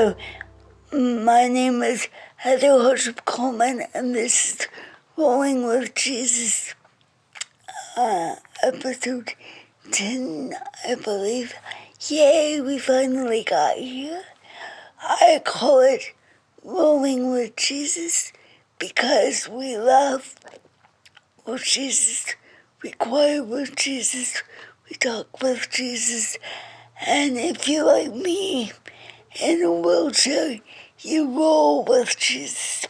Hello, my name is Heather Hoship Coleman, and this is Rolling with Jesus, episode 10, I believe. Yay, we finally got here. I call it Rolling with Jesus because we love with Jesus, we cry with Jesus, we talk with Jesus, and if you're like me, in a wheelchair, you roll with Jesus.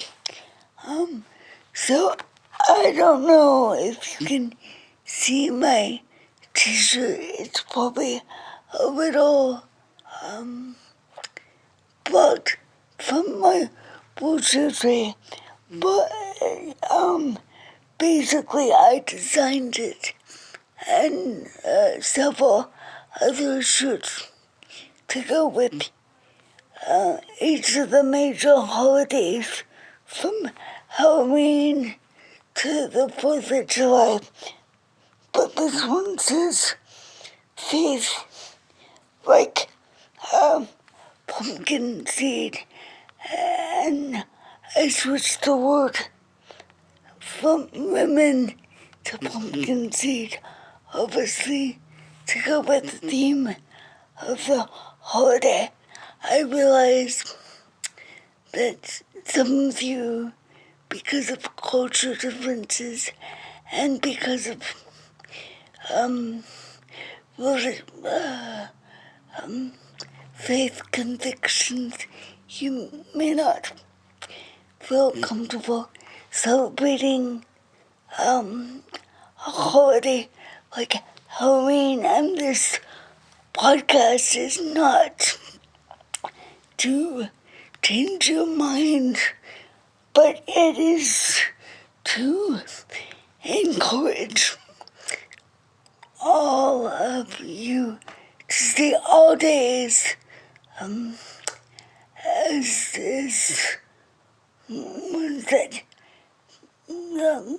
So I don't know if you can see my t-shirt. It's probably a little blocked from my wheelchair tray, but basically I designed it and several other shirts to go with each of the major holidays, from Halloween to the 4th of July. But this one says faith, like pumpkin seed, and I switched the word from lemon to pumpkin seed, obviously to go with the theme of the holiday. I realize that some of you, because of culture differences and because of faith convictions, you may not feel comfortable celebrating a holiday like Halloween, and this podcast is not to change your mind, but it is to encourage all of you to see all days as ones that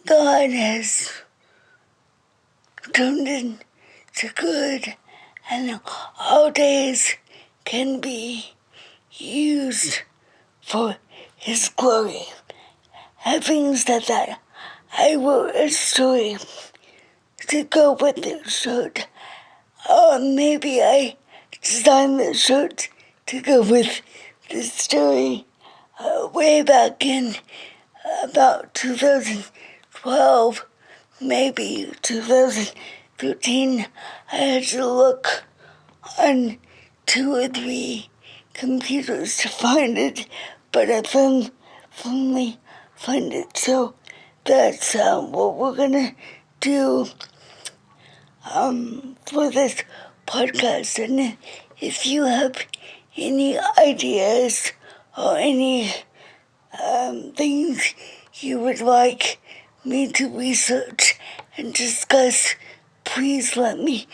God has turned into good, and all days can be used for His glory. Having said that, I wrote a story to go with the shirt. Or maybe I designed the shirt to go with the story way back in about 2012, maybe 2013. I had to look on 2 or 3 computers to find it, but I finally find it. So that's what we're gonna do for this podcast. And if you have any ideas or any things you would like me to research and discuss, please let me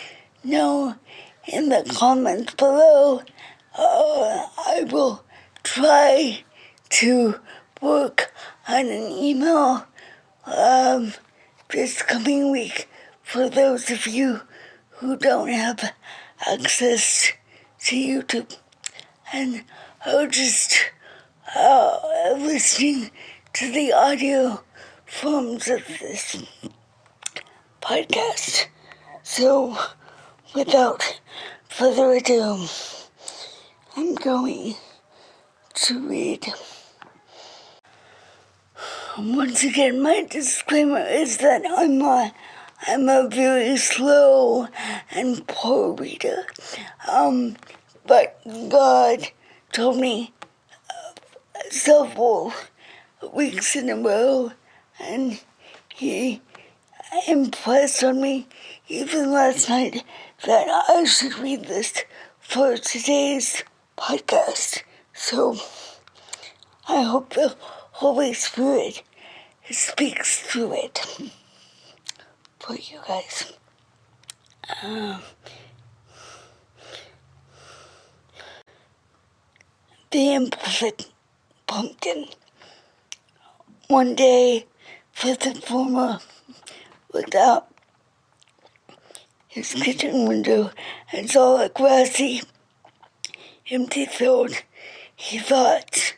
know in the comments below. I will try to work on an email this coming week for those of you who don't have access to YouTube and are just listening to the audio forms of this podcast. So, without further ado, I'm going to read. Once again, my disclaimer is that I'm a very slow and poor reader. But God told me several weeks in a row, and He impressed on me even last night that I should read this for today's podcast. So I hope the Holy Spirit speaks through it for you guys. The imperfect pumpkin. One day, first and foremost, looked out his kitchen window and saw a grassy, empty field. he thought,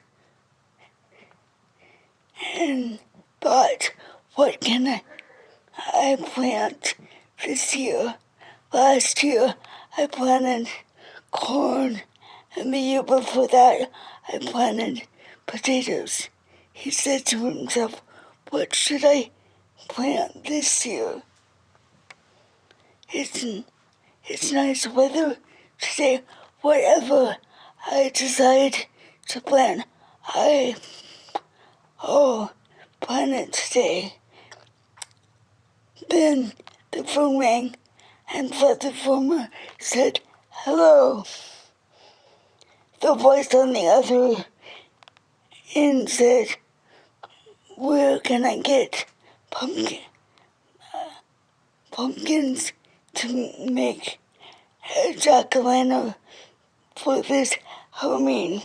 what can I plant this year? Last year I planted corn, and the year before that I planted potatoes. He said to himself, what should I plant this year? It's nice weather today. Whatever I decide to plant, I'll plant it today. Then the phone rang, and the farmer said, hello. The voice on the other end said, where can I get pumpkins to make a jack-o'-lantern for this Halloween?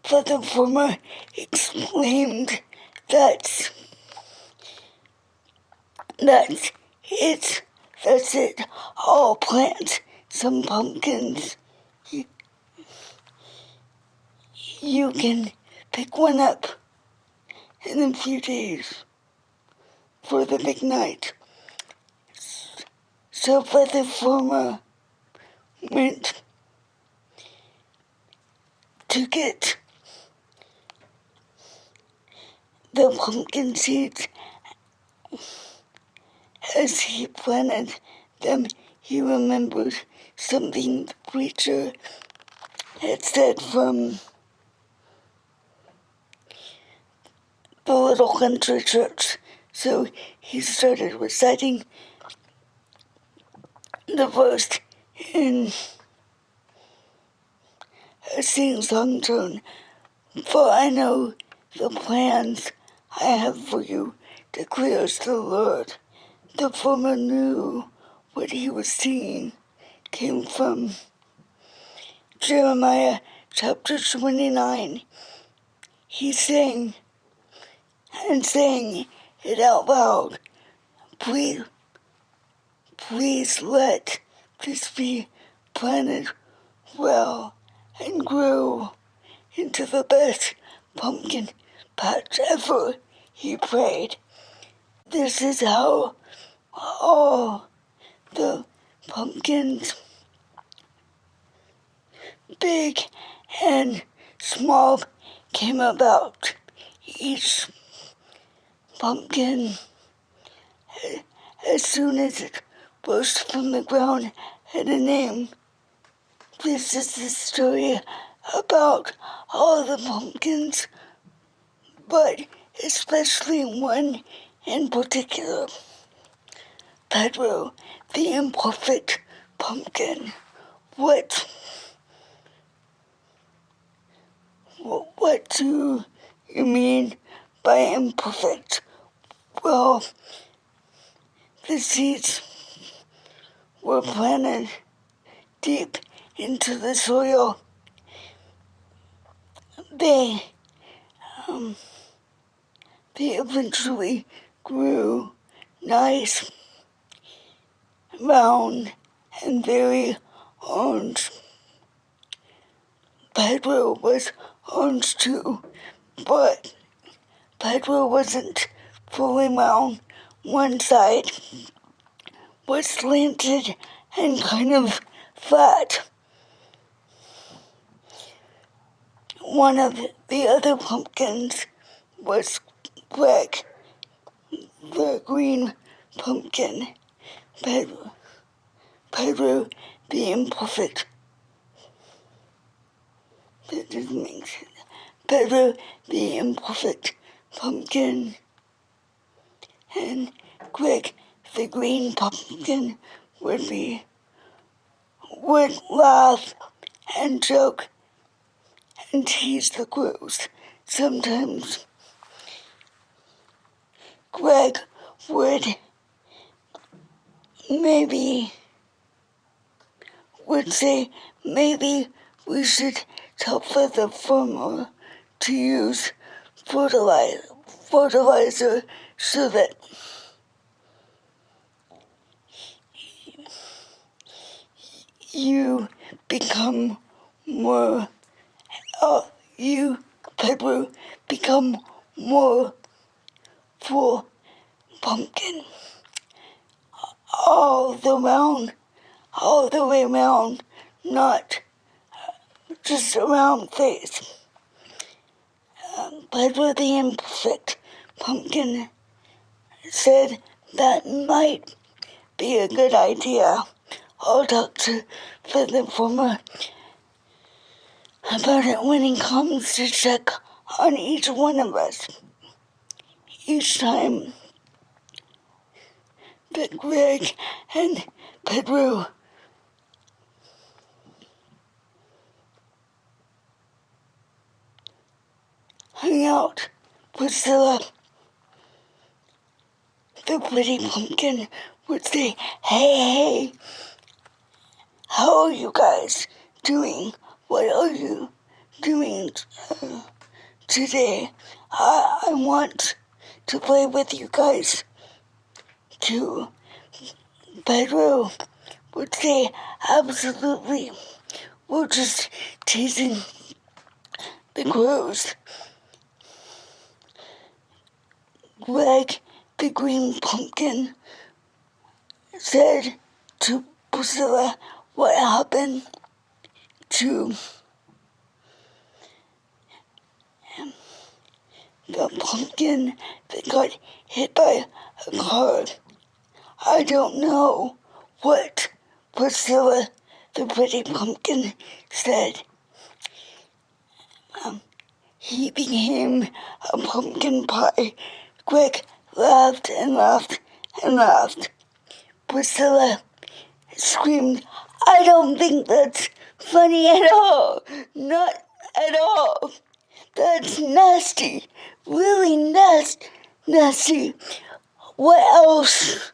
But the farmer exclaimed that that's it. I'll plant some pumpkins. You can pick one up in a few days for the big night. So the farmer went to get the pumpkin seeds. As he planted them, he remembered something the preacher had said from the little country church. So he started reciting the verse in a sing-song tone. For I know the plans I have for you, declares the Lord. The farmer knew what he was singing came from Jeremiah chapter 29. He sang and sang it out loud. Please let this be planted well and grow into the best pumpkin patch ever, he prayed. This is how all the pumpkins, big and small, came about. Each pumpkin, as soon as it burst from the ground, had a name. This is the story about all the pumpkins, but especially one in particular, Pedro, the imperfect pumpkin. What do you mean by imperfect? Well, the seeds were planted deep into the soil. They eventually grew nice, round, and very orange. Pedro was orange too, but Pedro wasn't fully round. One side was slanted and kind of flat. One of the other pumpkins was Greg, the green pumpkin. Pedro, the imperfect. That doesn't make sense. Pedro, the imperfect pumpkin. And Greg, the green pumpkin, would laugh and joke and tease the crows. Sometimes Greg would say maybe we should tell the farmer to use fertilizer so that you become more you, Pedro, become more full pumpkin all the way around, not just around face. Pedro the imperfect pumpkin said that might be a good idea. I'll talk to the former about it when he comes to check on each one of us. Each time that Greg and Pedro hung out, Priscilla, the pretty pumpkin, would say, hey, how are you guys doing? What are you doing today? I want to play with you guys too. Pedro would say, absolutely. We're just teasing the crows. Greg, the green pumpkin, said to Priscilla what happened to the pumpkin that got hit by a car. I don't know what Priscilla, the pretty pumpkin, said. He became a pumpkin pie. Greg laughed and laughed and laughed. Priscilla screamed, I don't think that's funny at all. Not at all. That's nasty. Really nasty. What else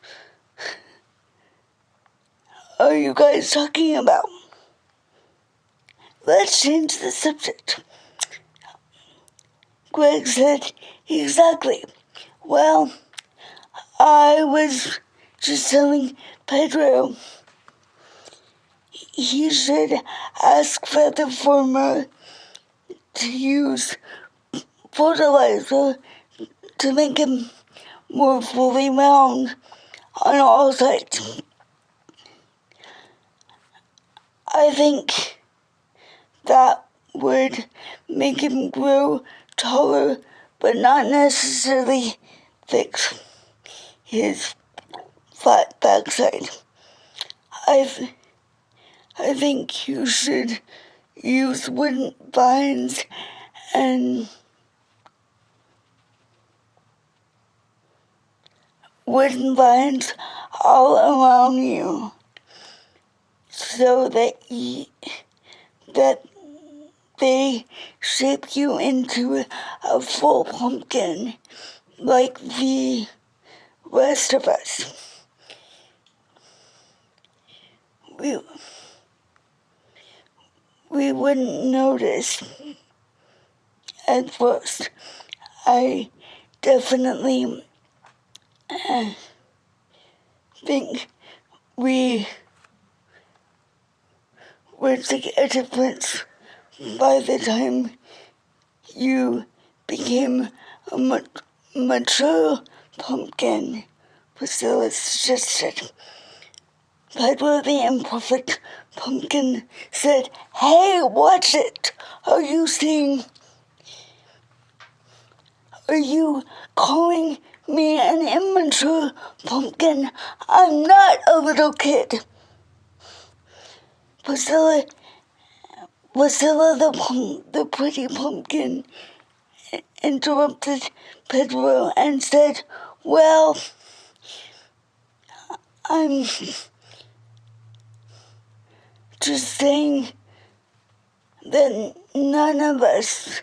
are you guys talking about? Let's change the subject. Greg said, exactly. Well, I was just telling Pedro he should ask for the farmer to use fertilizer to make him more fully round on all sides. I think that would make him grow taller, but not necessarily fix his flat backside. I think you should use wooden vines and wooden vines all around you so that they shape you into a full pumpkin like the rest of us. We wouldn't notice at first. I definitely think we would see a difference by the time you became a mature pumpkin, Priscilla suggested. Pedro the imperfect pumpkin said, hey, watch it! Are you calling me an immature pumpkin? I'm not a little kid. Priscilla the pretty pumpkin interrupted Pedro and said, well, I'm just saying that none of us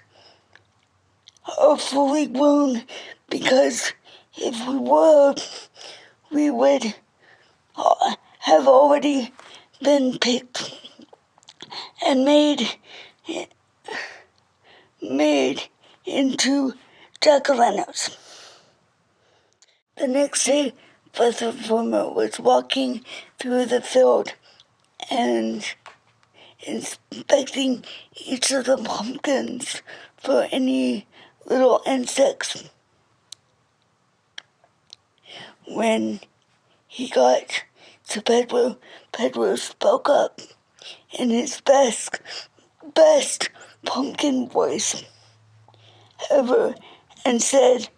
are fully grown, because if we were, we would have already been picked and made into jack-o'-lanterns. The next day, the farmer was walking through the field, and inspecting each of the pumpkins for any little insects. When he got to Pedro, Pedro spoke up in his best pumpkin voice ever and said,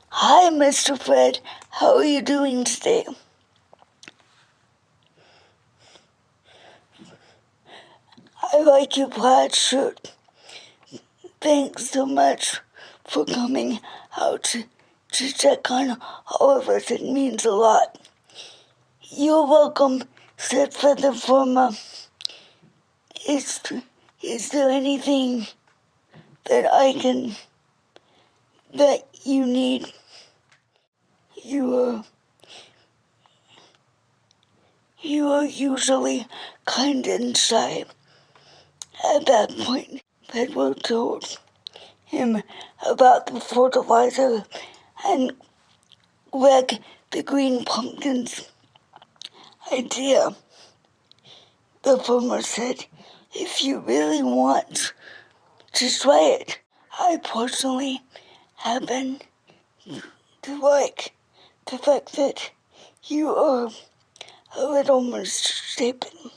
"Hi, Mr. Fred, how are you doing today?" "I like your plaid shirt. Thanks so much for coming out to check on all of us. It means a lot." "You're welcome," said Fred the farmer. Is there anything that you need?" You are usually kind and shy." At that point, Pedro told him about the fertilizer and Greg the Green Pumpkin's idea. The farmer said, "If you really want to try it, I personally happen to like the fact that you are a little misshapen.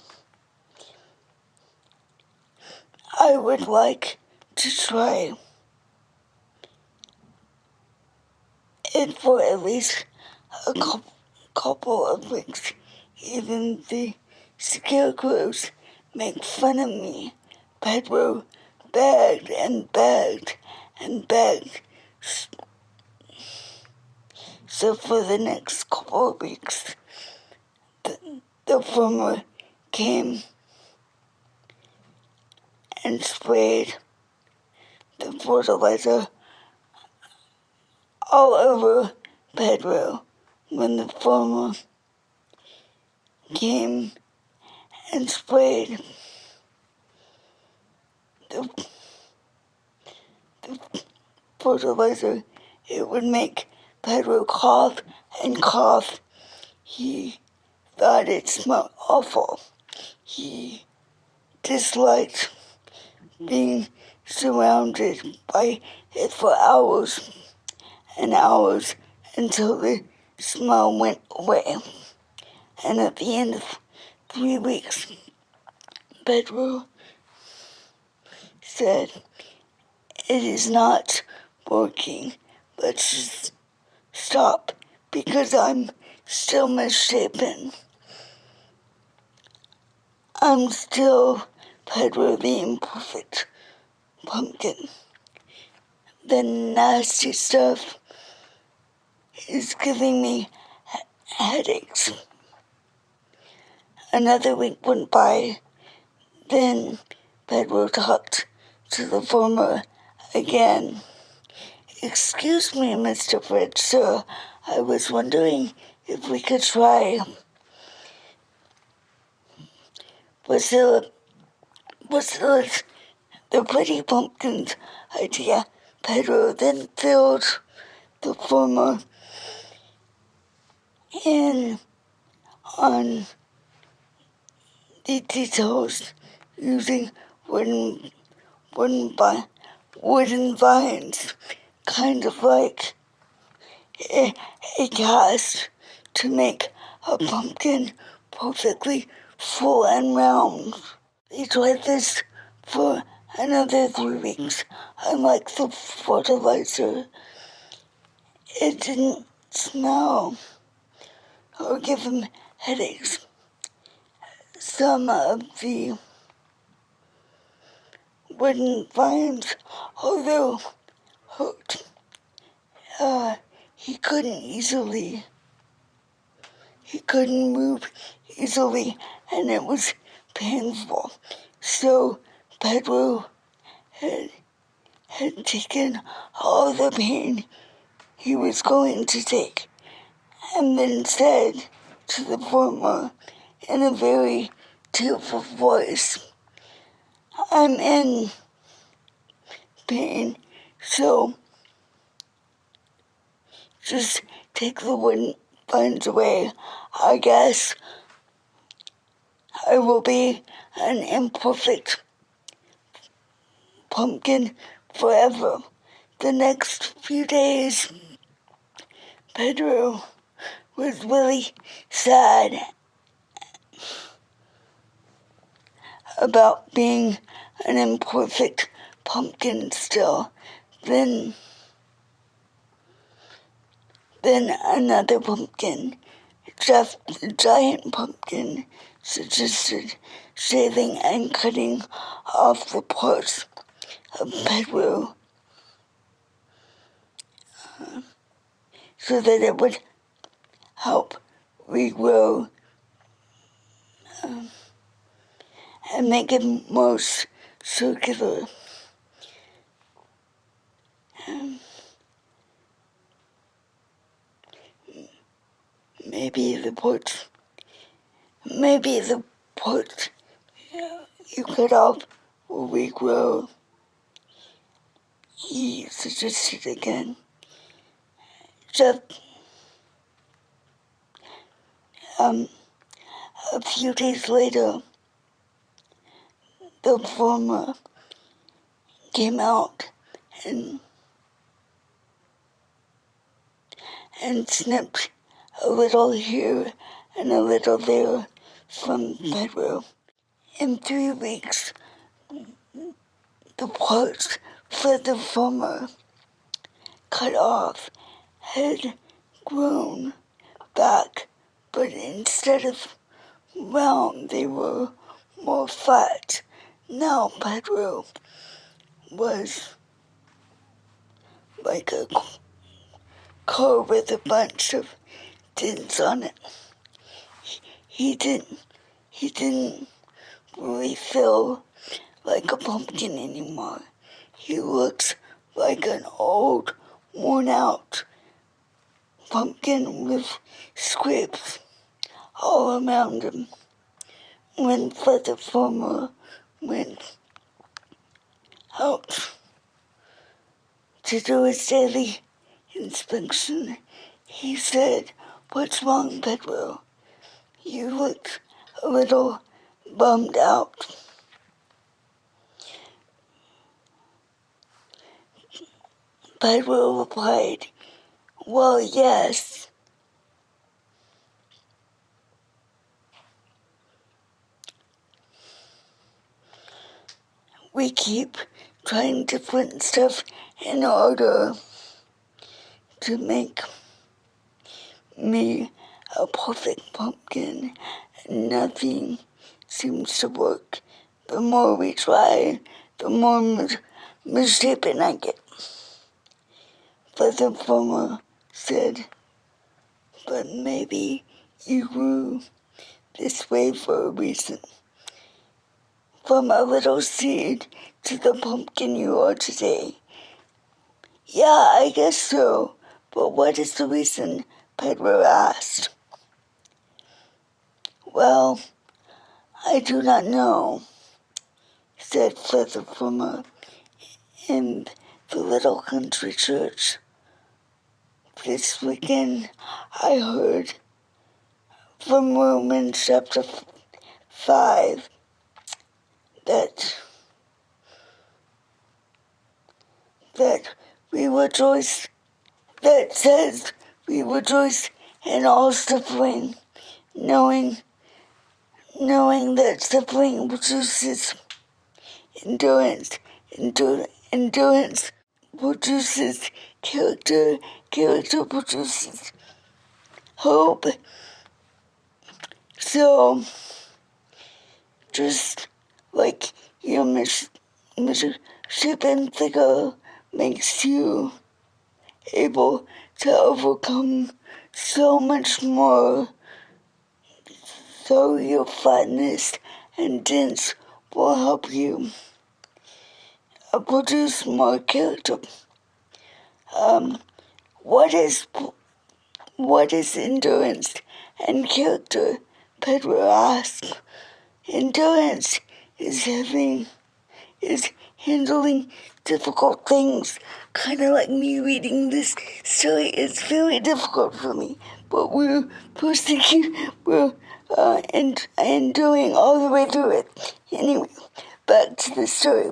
I would like to try it for at least a couple of weeks. Even the scarecrows make fun of me." Pedro begged and begged and begged. So for the next couple of weeks, the farmer came and sprayed the fertilizer all over Pedro. When the farmer came and sprayed the fertilizer, it would make Pedro cough and cough. He thought it smelled awful. He disliked being surrounded by it for hours and hours until the smell went away. And at the end of 3 weeks, Pedro said, "It is not working. Let's just stop because I'm still misshapen. I'm still Pedro the imperfect pumpkin. The nasty stuff is giving me headaches." Another week went by. Then Pedro talked to the farmer again. "Excuse me, Mr. Fred, sir. I was wondering if we could try Bacillus, the pretty pumpkin's idea." Pedro then filled the farmer in on the details using wooden vines, kind of like a cast to make a pumpkin perfectly full and round. They tried this for another 3 weeks. Unlike the fertilizer, it didn't smell or give him headaches. Some of the wooden vines, although hurt, he couldn't move easily, and it was painful. So Pedro had taken all the pain he was going to take, and then said to the farmer in a very tearful voice, "I'm in pain, so just take the wooden vines away. I guess I will be an imperfect pumpkin forever. The next few days, Pedro was really sad about being an imperfect pumpkin still. Then another pumpkin, Jeff the giant pumpkin, suggested shaving and cutting off the parts of Pedro so that it would help regrow and make it more circular. Maybe the parts you cut off will regrow, he suggested again. Jeff, a few days later, the farmer came out and snipped a little here and a little there from Pedro. In 3 weeks, the parts that the farmer cut off had grown back, but instead of round, they were more flat. Now Pedro was like a car with a bunch of dents on it. He didn't really feel like a pumpkin anymore. He looked like an old, worn-out pumpkin with scrapes all around him. When the farmer went out to do his daily inspection, he said, "What's wrong, Pedro? You look a little bummed out." Pedro replied, "Well, yes. We keep trying different stuff in order to make me a perfect pumpkin, and nothing seems to work. The more we try, the more misshapen I get." But the farmer said, "But maybe you grew this way for a reason. From a little seed to the pumpkin you are today." "Yeah, I guess so. But what is the reason?" Pedro asked. "Well, I do not know," said the farmer. "In the little country church this weekend, I heard from Romans chapter 5 that we rejoice, that says we rejoice in all suffering, knowing that suffering produces endurance, endurance produces character, character produces hope." So, just like your misshapen figure makes you able to overcome so much more, so your flatness and dents will help you produce more character. What is endurance and character? Pedro asked. "Endurance is handling difficult things." Kind of like me reading this story. It's very difficult for me, but we're and doing all the way through it. Anyway, back to the story.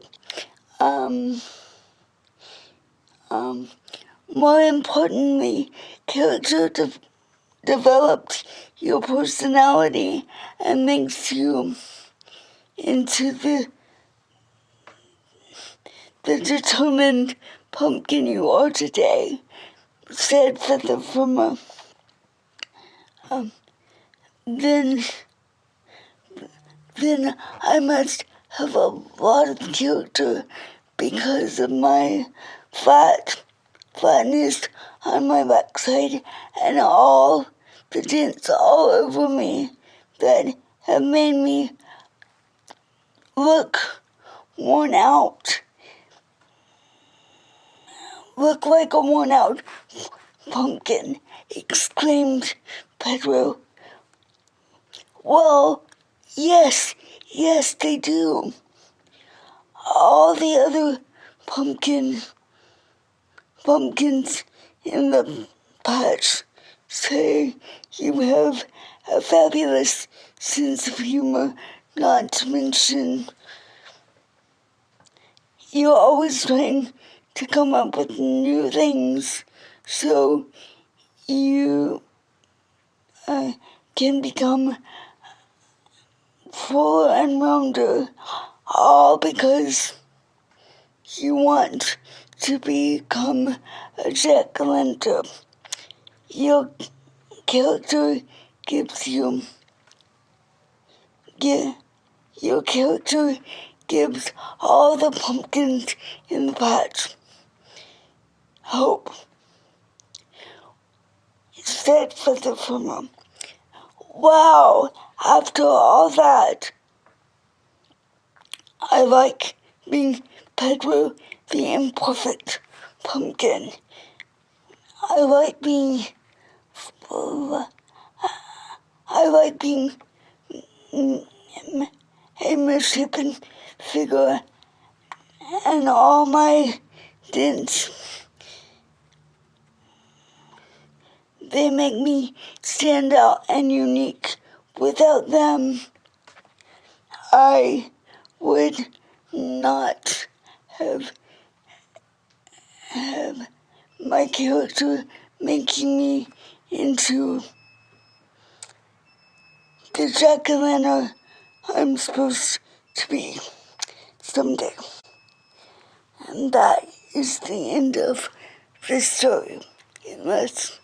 More importantly, character develops your personality and makes you into the determined pumpkin you are today, said Feather Farmer. Then I must have a lot of character because of my flatness on my backside and all the dents all over me that have made me look worn out. Look like a worn out pumpkin, exclaimed Pedro. Well, yes, they do. All the other pumpkins in the patch say you have a fabulous sense of humor, not to mention you're always trying to come up with new things so you can become fuller and rounder, all because you want to become a jack-o'-lantern. Your character gives you your character gives all the pumpkins in the patch hope, said Feather Farmer. Wow, after all that, I like being Pedro the imperfect pumpkin. I like being a misshapen figure, and all my dents, they make me stand out and unique. Without them, I would not have my character making me into the jack-o'-lantern I'm supposed to be someday. And that is the end of the story, unless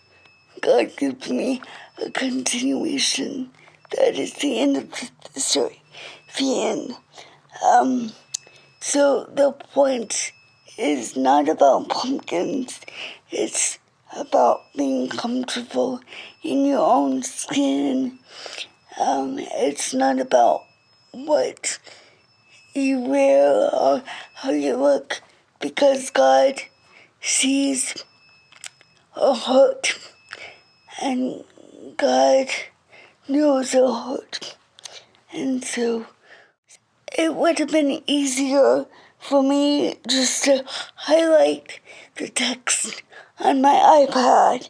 God gives me a continuation. That is the end of the story. The end. So the point is not about pumpkins. It's about being comfortable in your own skin. It's not about what you wear or how you look, because God sees a heart and God knows a heart. And so it would have been easier for me just to highlight the text on my iPad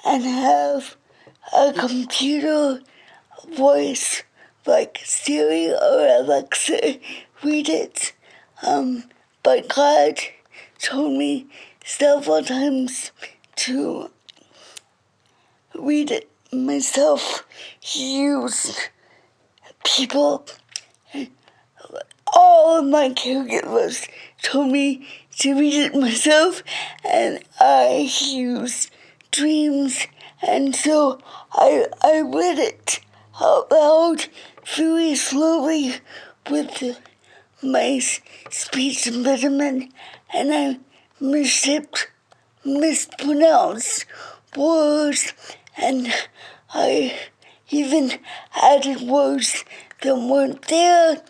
and have a computer voice like Siri or Alexa read it. But God told me several times to read it myself. He used people. All of my caregivers told me to read it myself, and I used dreams, and so I read it out loud very slowly with my speech impediment, and I mispronounced words, and I even added words that weren't there,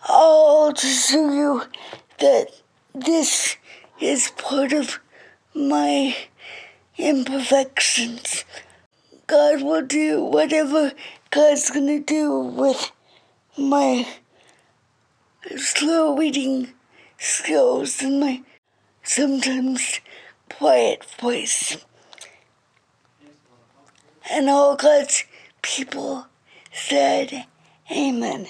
all to show you that this is part of my imperfections. God will do whatever God's gonna do with my slow reading skills and my sometimes quiet voice. And all God's people said, Amen.